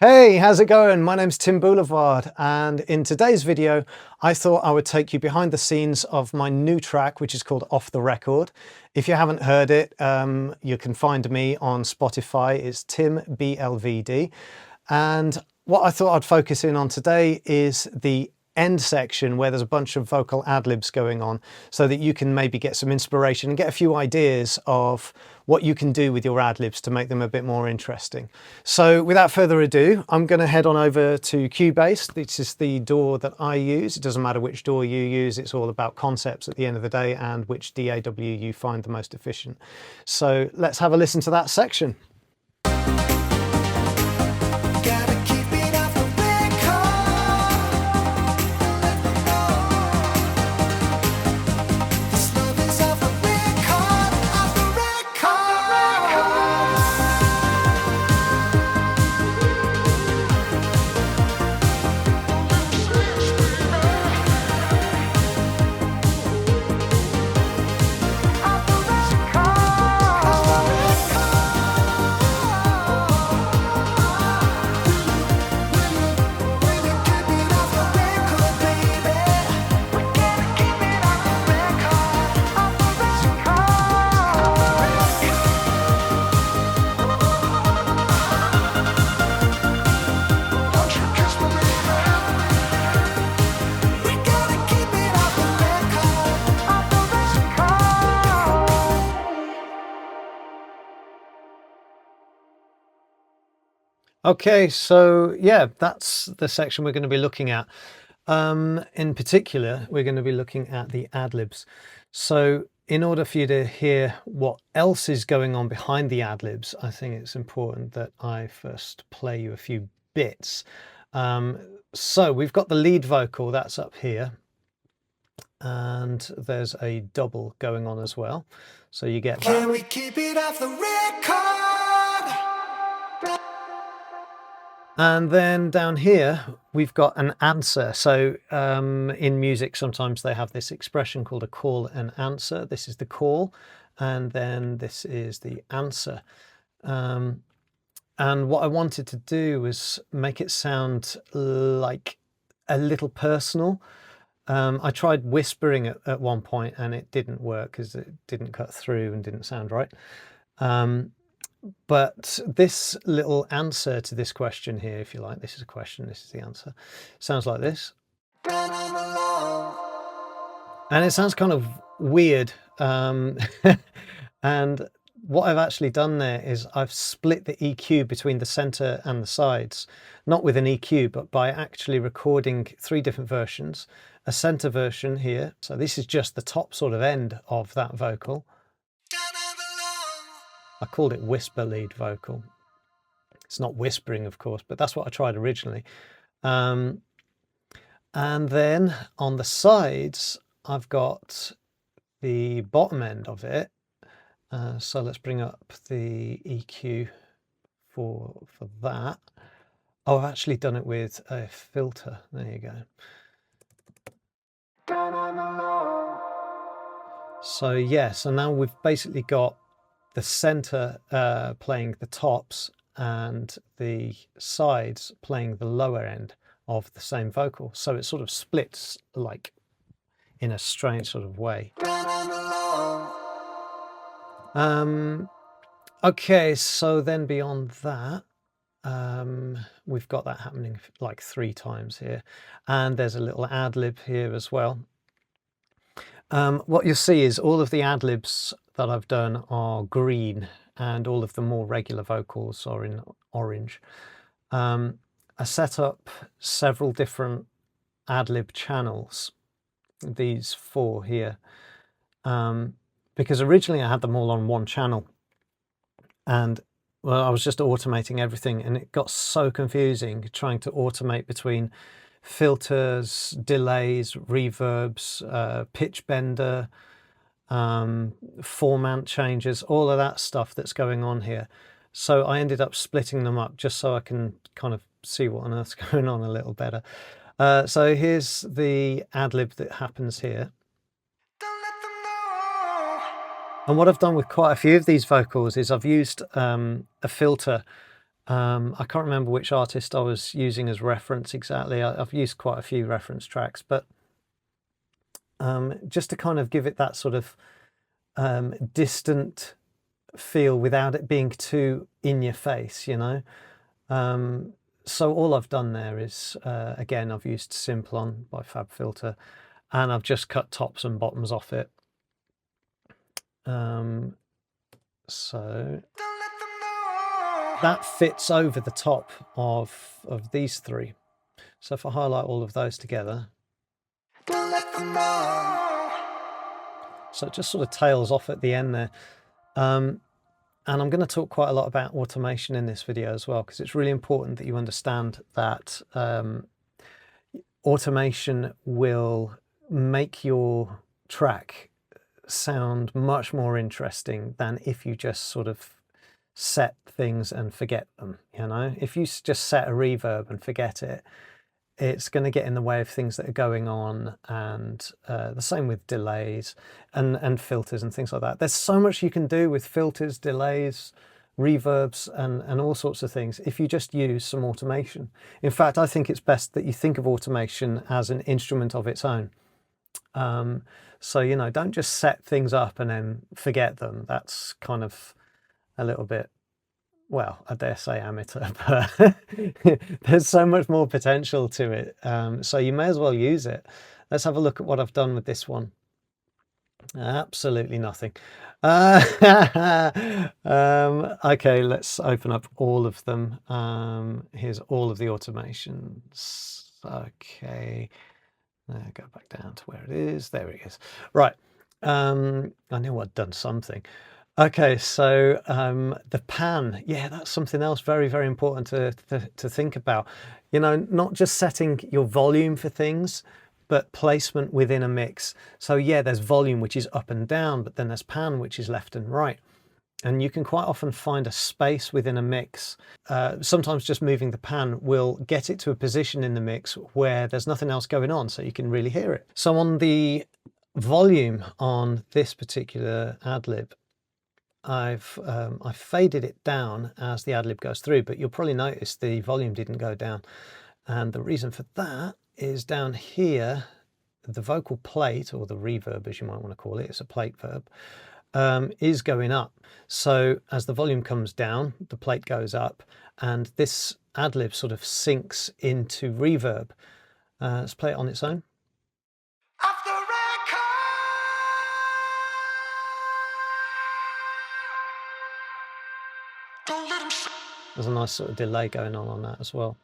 Hey, how's it going? My name's Tim Boulevard, and in today's video I thought I would take you behind the scenes of my new track, which is called Off the Record. If you haven't heard it, you can find me on Spotify. It's Tim BLVD, and what I thought I'd focus in on today is the end section where there's a bunch of vocal ad-libs going on, so that you can maybe get some inspiration and get a few ideas of what you can do with your ad-libs to make them a bit more interesting. So without further ado, I'm going to head on over to Cubase. This is the DAW that I use. It doesn't matter which DAW you use, it's all about concepts at the end of the day and which DAW you find the most efficient. So let's have a listen to that section. Okay, so yeah, that's the section we're going to be looking at. In particular, we're going to be looking at the ad-libs. So in order for you to hear what else is going on behind the ad-libs, I think it's important that I first play you a few bits. So we've got the lead vocal, that's up here. And there's a double going on as well. So you get that. Can we keep it off the record? And then down here, we've got an answer. So in music, sometimes they have this expression called a call and answer. This is the call, and then this is the answer. And what I wanted to do was make it sound like a little personal. I tried whispering at one point, and it didn't work because it didn't cut through and didn't sound right. But this little answer to this question here, if you like, this is a question, this is the answer, sounds like this. And it sounds kind of weird. And what I've actually done there is I've split the EQ between the center and the sides, not with an EQ, but by actually recording 3 different versions. A center version here, so this is just the top sort of end of that vocal. I called it whisper lead vocal. It's not whispering, of course, but that's what I tried originally. And then on the sides, I've got the bottom end of it. So let's bring up the EQ for that. Oh, I've actually done it with a filter. There you go. So yeah, so now we've basically got the center playing the tops and the sides playing the lower end of the same vocal. So it sort of splits like in a strange sort of way. Okay, so then beyond that, we've got that happening like 3 times here. And there's a little ad-lib here as well. What you'll see is all of the ad-libs that I've done are green, and all of the more regular vocals are in orange. I set up several different ad-lib channels, these 4 here, because originally I had them all on one channel, and well, I was just automating everything, and it got so confusing trying to automate between filters, delays, reverbs, pitch bender, format changes, all of that stuff that's going on here. So I ended up splitting them up just so I can kind of see what on earth's going on a little better. So here's the ad-lib that happens here. And what I've done with quite a few of these vocals is I've used a filter I can't remember which artist I was using as reference exactly. I've used quite a few reference tracks, but just to kind of give it that sort of distant feel without it being too in your face, you know. So all I've done there is, again, I've used Simplon by Fabfilter, and I've just cut tops and bottoms off it. So that fits over the top of these three. So if I highlight all of those together, so it just sort of tails off at the end there. And I'm going to talk quite a lot about automation in this video as well, because it's really important that you understand that automation will make your track sound much more interesting than if you just sort of set things and forget them. You know, if you just set a reverb and forget it, it's going to get in the way of things that are going on, and the same with delays and filters and things like that. There's so much you can do with filters, delays, reverbs, and all sorts of things if you just use some automation. In fact, I think it's best that you think of automation as an instrument of its own. So, you know, don't just set things up and then forget them. That's kind of a little bit, well, I dare say amateur, but there's so much more potential to it. So you may as well use it. Let's have a look at what I've done with this one. Absolutely nothing. Okay, let's open up all of them. Here's all of the automations. Okay, go back down to where it is. There it is. Right. I knew I'd done something. Okay, so the pan, yeah, that's something else very, very important to think about. You know, not just setting your volume for things, but placement within a mix. So yeah, there's volume, which is up and down, but then there's pan, which is left and right. And you can quite often find a space within a mix. Sometimes just moving the pan will get it to a position in the mix where there's nothing else going on, so you can really hear it. So on the volume on this particular ad-lib, I've faded it down as the ad-lib goes through, but you'll probably notice the volume didn't go down. And the reason for that is down here, the vocal plate, or the reverb as you might want to call it, it's a plate verb, is going up. So as the volume comes down, the plate goes up, and this ad-lib sort of sinks into reverb. Let's play it on its own. There's a nice sort of delay going on that as well.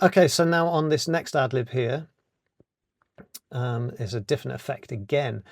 Okay, so now on this next ad-lib here, is a different effect again.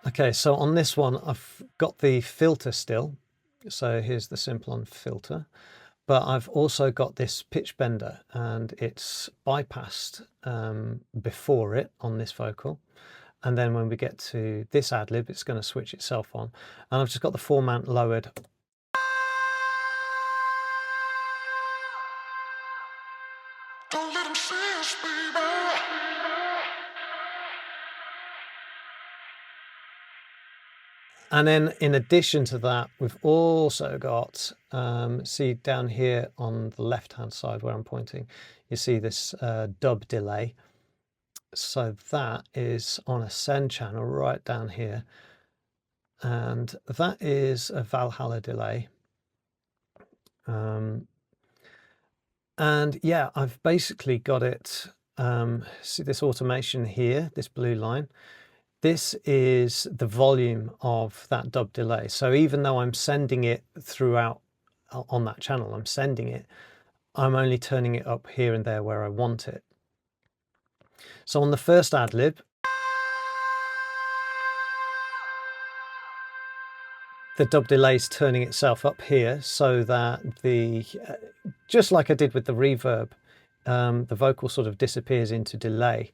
Okay, so on this one, I've got the filter still. So here's the Simplon Filter, but I've also got this pitch bender, and it's bypassed before it on this vocal. And then when we get to this ad-lib, it's going to switch itself on. And I've just got the formant lowered. Don't let 'em see us, baby. And then in addition to that, we've also got, see down here on the left-hand side where I'm pointing, you see this dub delay. So that is on a send channel right down here, and that is a Valhalla delay. And yeah, I've basically got it, see this automation here, this blue line, this is the volume of that dub delay. So even though I'm sending it throughout on that channel, I'm sending it, I'm only turning it up here and there where I want it. So on the first ad-lib, the dub delay is turning itself up here so that the, just like I did with the reverb, the vocal sort of disappears into delay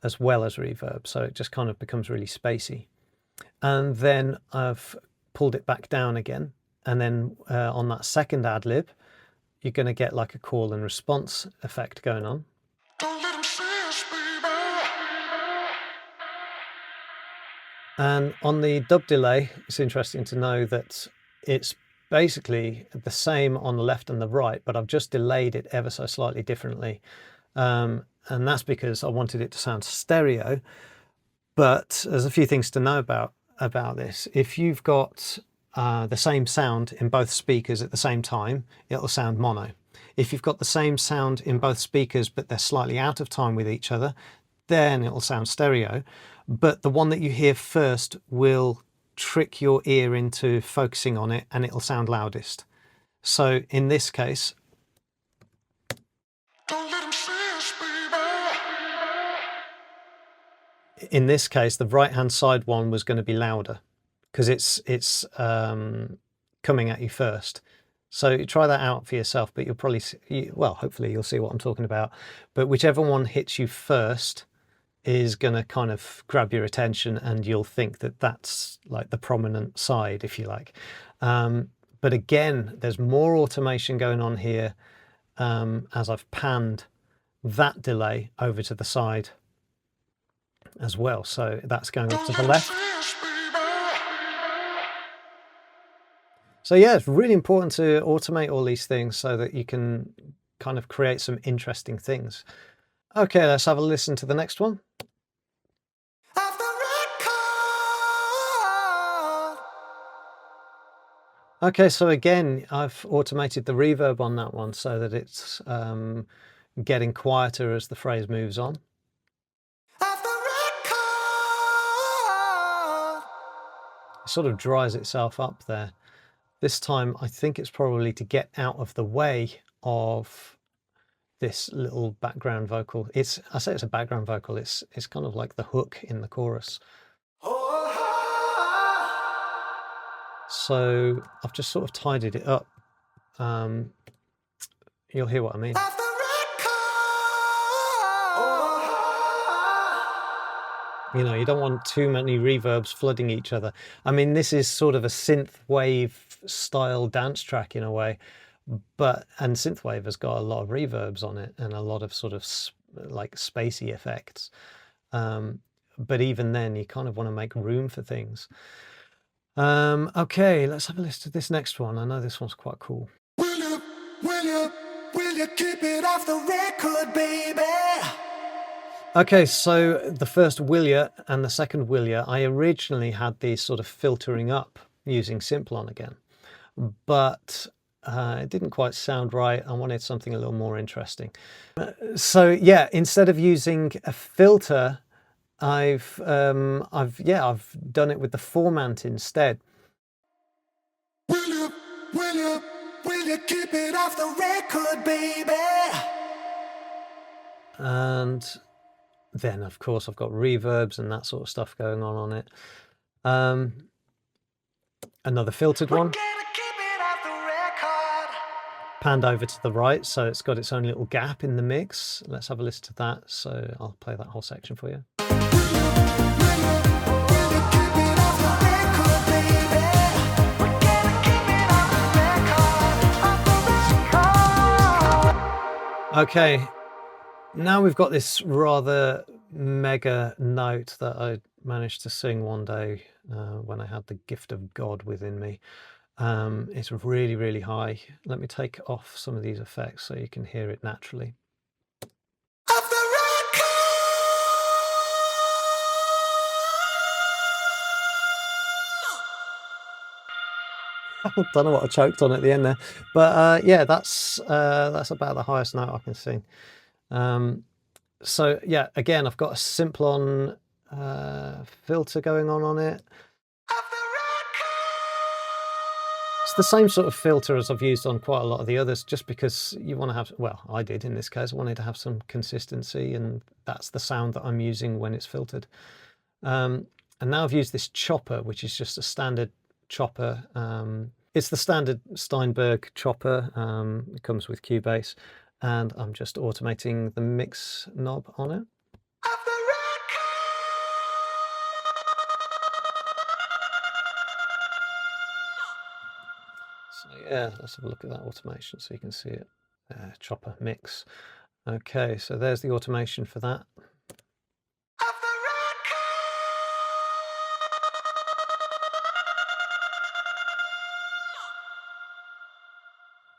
as well as reverb. So it just kind of becomes really spacey. And then I've pulled it back down again. And then on that second ad-lib, you're going to get like a call and response effect going on. And on the dub delay, it's interesting to know that it's basically the same on the left and the right, but I've just delayed it ever so slightly differently. And that's because I wanted it to sound stereo. But there's a few things to know about this. If you've got the same sound in both speakers at the same time, it'll sound mono. If you've got the same sound in both speakers, but they're slightly out of time with each other, then it'll sound stereo. But the one that you hear first will trick your ear into focusing on it, and it'll sound loudest. So in this case, the right-hand side one was going to be louder because it's coming at you first. So try that out for yourself, but you'll probably see, well, hopefully you'll see what I'm talking about. But whichever one hits you first is going to kind of grab your attention, and you'll think that that's like the prominent side, if you like. But again, there's more automation going on here as I've panned that delay over to the side as well. So that's going off to the left. So yeah, it's really important to automate all these things so that you can kind of create some interesting things. Okay, let's have a listen to the next one. Okay, so again, I've automated the reverb on that one so that it's getting quieter as the phrase moves on. It sort of dries itself up there. This time, I think it's probably to get out of the way of this little background vocal. I say it's a background vocal, it's kind of like the hook in the chorus. So I've just sort of tidied it up. You'll hear what I mean. You know, you don't want too many reverbs flooding each other. I mean, this is sort of a synthwave style dance track in a way, and synthwave has got a lot of reverbs on it and a lot of sort of like spacey effects. But even then, you kind of want to make room for things. Okay, let's have a listen to this next one. I know this one's quite cool. Will you keep it off the record, baby? Okay, so the first will ya and the second will ya, I originally had these sort of filtering up using Simplon again, but it didn't quite sound right. I wanted something a little more interesting. So yeah, instead of using a filter, I've done it with the formant instead. Will you keep it off the record, baby? And then, of course, I've got reverbs and that sort of stuff going on it. Another filtered one. Panned over to the right, so it's got its own little gap in the mix. Let's have a listen to that. So I'll play that whole section for you. Okay, now we've got this rather mega note that I managed to sing one day when I had the gift of God within me. It's really, really high. Let me take off some of these effects so you can hear it naturally. I don't know what I choked on at the end there, but yeah, that's about the highest note I can sing. So yeah, again, I've got a Simplon filter going on it. It's the same sort of filter as I've used on quite a lot of the others, just because you want to have, well, I did in this case, I wanted to have some consistency, and that's the sound that I'm using when it's filtered. And now I've used this chopper, which is just a standard chopper. It's the standard Steinberg chopper. It comes with Cubase, and I'm just automating the mix knob on it. So yeah, let's have a look at that automation so you can see it. Chopper mix. Okay, so there's the automation for that.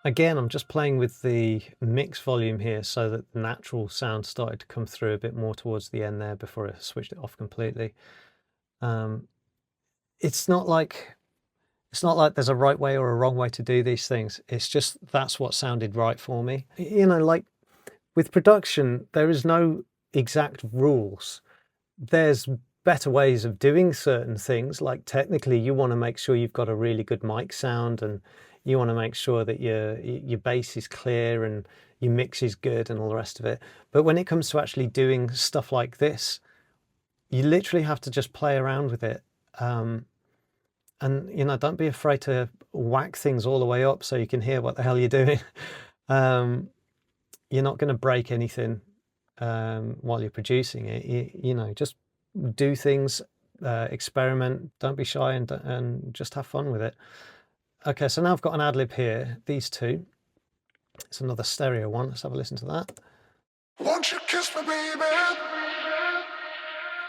Again, I'm just playing with the mix volume here so that the natural sound started to come through a bit more towards the end there before I switched it off completely. It's not like there's a right way or a wrong way to do these things. It's just that's what sounded right for me. You know, like with production, there is no exact rules. There's better ways of doing certain things. Like technically, you want to make sure you've got a really good mic sound, and you want to make sure that your bass is clear and your mix is good and all the rest of it. But when it comes to actually doing stuff like this, you literally have to just play around with it. And, you know, don't be afraid to whack things all the way up so you can hear what the hell you're doing. You're not going to break anything while you're producing it. You know, just do things, experiment, don't be shy, and just have fun with it. Okay, so now I've got an ad-lib here, these two. It's another stereo one. Let's have a listen to that. Won't you kiss me, baby?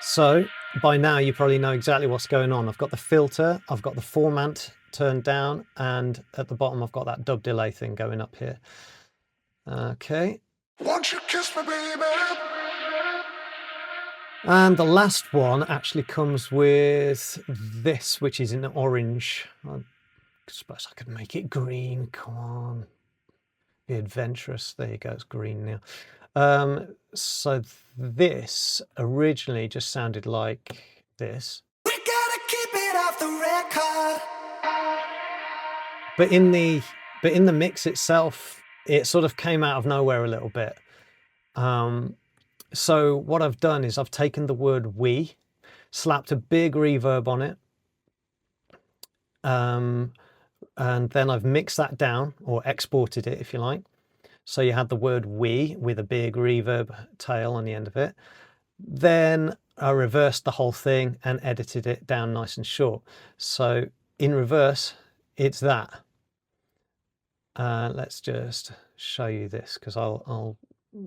So by now you probably know exactly what's going on. I've got the filter, I've got the formant turned down, and at the bottom I've got that dub delay thing going up here. Okay. Won't you kiss me, baby? And the last one actually comes with this, which is in orange. I suppose I could make it green. Come on. Be adventurous. There you go, it's green now. So this originally just sounded like this. We gotta keep it off the record. But in the mix itself, it sort of came out of nowhere a little bit. So what I've done is I've taken the word we, slapped a big reverb on it, and then I've mixed that down, or exported it if you like. So you had the word we with a big reverb tail on the end of it. Then I reversed the whole thing and edited it down nice and short. So in reverse, it's that. Let's just show you this, because I'll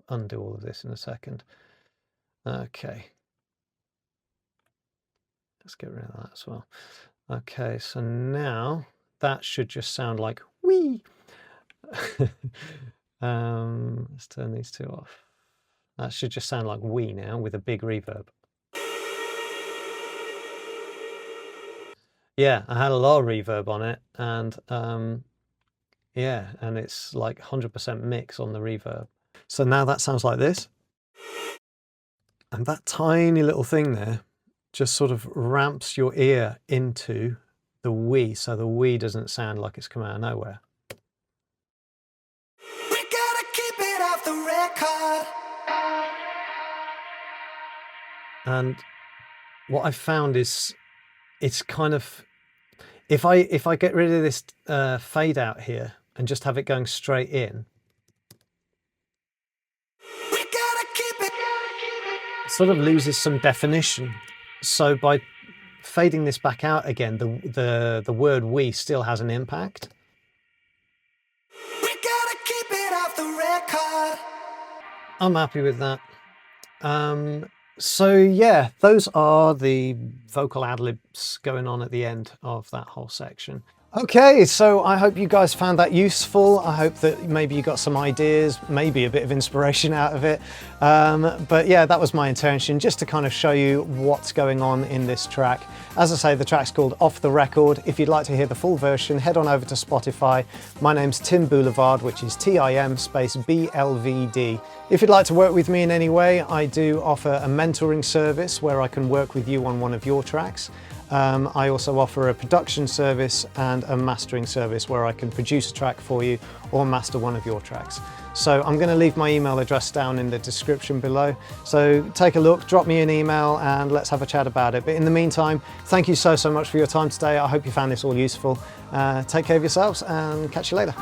undo all of this in a second. Okay. Let's get rid of that as well. Okay, so now that should just sound like wee. Let's turn these two off. That should just sound like we now with a big reverb. Yeah, I had a lot of reverb on it, and yeah, and it's like 100% mix on the reverb. So now that sounds like this. And that tiny little thing there just sort of ramps your ear into the we, so the we doesn't sound like it's come out of nowhere. We gotta keep it off the record. And what I found is it's kind of, if I get rid of this fade out here and just have it going straight in, we gotta keep it sort of loses some definition. So by fading this back out again, the word we still has an impact. We gotta keep it off the record. I'm happy with that. So yeah, those are the vocal ad-libs going on at the end of that whole section. Okay, so I hope you guys found that useful. I hope that maybe you got some ideas, maybe a bit of inspiration out of it. But yeah, that was my intention, just to kind of show you what's going on in this track. As I say, the track's called Off the Record. If you'd like to hear the full version, head on over to Spotify. My name's Tim Boulevard, which is Tim space BLVD. If you'd like to work with me in any way, I do offer a mentoring service where I can work with you on one of your tracks. I also offer a production service and a mastering service where I can produce a track for you or master one of your tracks. So I'm going to leave my email address down in the description below. So take a look, drop me an email, and let's have a chat about it. But in the meantime, thank you so much for your time today. I hope you found this all useful. Take care of yourselves and catch you later.